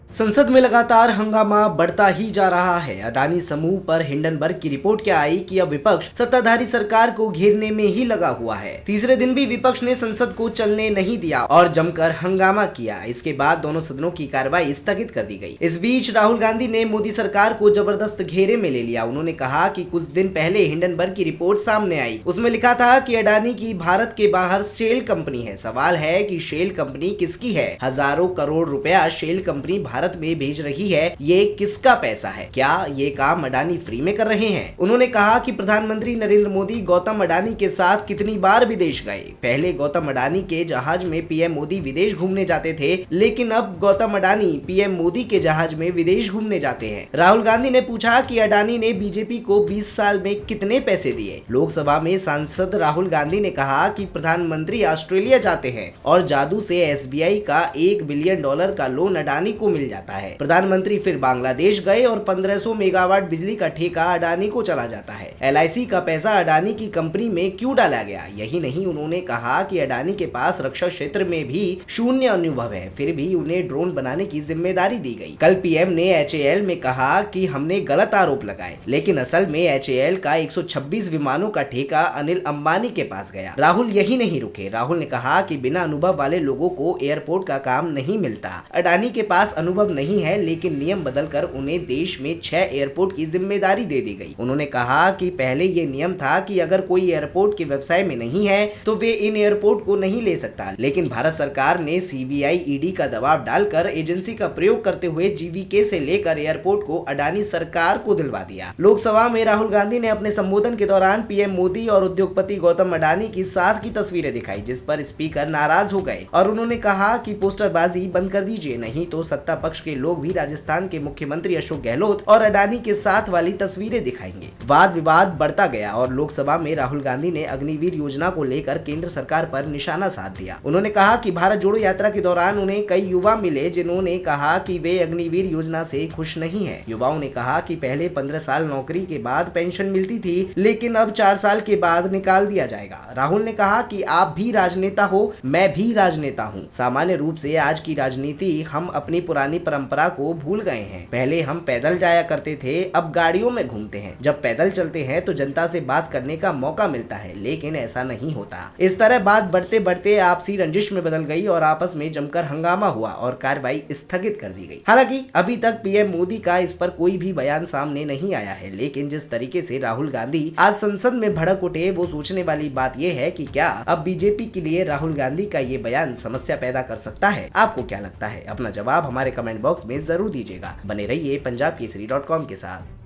संसद में लगातार हंगामा बढ़ता ही जा रहा है। अडानी समूह पर हिंडनबर्ग की रिपोर्ट क्या आई कि अब विपक्ष सत्ताधारी सरकार को घेरने में ही लगा हुआ है। तीसरे दिन भी विपक्ष ने संसद को चलने नहीं दिया और जमकर हंगामा किया। इसके बाद दोनों सदनों की कार्रवाई स्थगित कर दी गई। इस बीच राहुल गांधी ने मोदी सरकार को जबरदस्त घेरे में ले लिया। उन्होंने कहा कि कुछ दिन पहले हिंडनबर्ग की रिपोर्ट सामने आई, उसमें लिखा था कि अडानी की भारत के बाहर शेल कंपनी है। सवाल है कि शेल कंपनी किसकी है? हजारों करोड़ रुपया शेल कंपनी भारत में भेज रही है, ये किसका पैसा है? क्या ये काम अडानी फ्री में कर रहे हैं? उन्होंने कहा कि प्रधानमंत्री नरेंद्र मोदी गौतम अडानी के साथ कितनी बार विदेश गए। पहले गौतम अडानी के जहाज में पीएम मोदी विदेश घूमने जाते थे, लेकिन अब गौतम अडानी पीएम मोदी के जहाज में विदेश घूमने जाते हैं। राहुल गांधी ने पूछा कि अडानी ने बीजेपी को 20 साल में कितने पैसे दिए। लोकसभा में सांसद राहुल गांधी ने कहा कि प्रधानमंत्री ऑस्ट्रेलिया जाते हैं और जादू से एसबीआई का $1 बिलियन का लोन अडानी को मिल जाता है। प्रधानमंत्री फिर बांग्लादेश गए और 1500 मेगावाट बिजली का ठेका अडानी को चला जाता है। LIC का पैसा अडानी की कंपनी में क्यों डाला गया? यही नहीं, उन्होंने कहा कि अडानी के पास रक्षा क्षेत्र में भी शून्य अनुभव है, फिर भी उन्हें ड्रोन बनाने की जिम्मेदारी दी गई। कल पीएम ने HAL में कहा कि हमने गलत आरोप लगाए, लेकिन असल में HAL का 126 विमानों का ठेका अनिल अंबानी के पास गया। राहुल यही नहीं रुके। राहुल ने कहा कि बिना अनुभव वाले लोगों को एयरपोर्ट का काम नहीं मिलता। अडानी के पास अनुभव नहीं है, लेकिन नियम बदलकर उन्हें देश में 6 एयरपोर्ट की जिम्मेदारी दे दी गई। उन्होंने कहा कि पहले ये नियम था कि अगर कोई एयरपोर्ट के व्यवसाय में नहीं है तो वे इन एयरपोर्ट को नहीं ले सकता, लेकिन भारत सरकार ने CBI ED का दबाव डालकर एजेंसी का प्रयोग करते हुए GVK से लेकर एयरपोर्ट को अडानी सरकार को दिलवा दिया। लोकसभा में राहुल गांधी ने अपने संबोधन के दौरान पीएम मोदी और उद्योगपति गौतम अडानी की साथ की तस्वीरें दिखाई, जिस पर स्पीकर नाराज हो गए और उन्होंने कहा कि पोस्टरबाजी बंद कर दीजिए, नहीं तो सत्ता पक्ष के लोग भी राजस्थान के मुख्यमंत्री अशोक गहलोत और अडानी के साथ वाली तस्वीरें दिखाएंगे। वाद विवाद बढ़ता गया और लोकसभा में राहुल गांधी ने अग्निवीर योजना को लेकर केंद्र सरकार पर निशाना साध दिया। उन्होंने कहा कि भारत जोड़ो यात्रा के दौरान उन्हें कई युवा मिले जिन्होंने कहा कि वे अग्निवीर योजना से खुश नहीं है। युवाओं ने कहा कि पहले 15 साल नौकरी के बाद पेंशन मिलती थी, लेकिन अब 4 साल के बाद निकाल दिया जाएगा। राहुल ने कहा कि आप भी राजनेता हो, मैं भी राजनेता हूँ। सामान्य रूप से आज की राजनीति हम अपनी पुरानी परंपरा को भूल गए हैं। पहले हम पैदल जाया करते थे, अब गाड़ियों में घूमते हैं। जब पैदल चलते हैं तो जनता से बात करने का मौका मिलता है, लेकिन ऐसा नहीं होता। इस तरह बात बढ़ते बढ़ते आपसी रंजिश में बदल गई और आपस में जमकर हंगामा हुआ और कार्रवाई स्थगित कर दी गई। हालांकि अभी तक पीएम मोदी का इस पर कोई भी बयान सामने नहीं आया है, लेकिन जिस तरीके से राहुल गांधी आज संसद में भड़क उठे, वो सोचने वाली बात यह है कि क्या अब बीजेपी के लिए राहुल गांधी का ये बयान समस्या पैदा कर सकता है? आपको क्या लगता है? अपना जवाब हमारे कमेंट बॉक्स में जरूर दीजिएगा। बने रहिए पंजाब केसरी.com के साथ।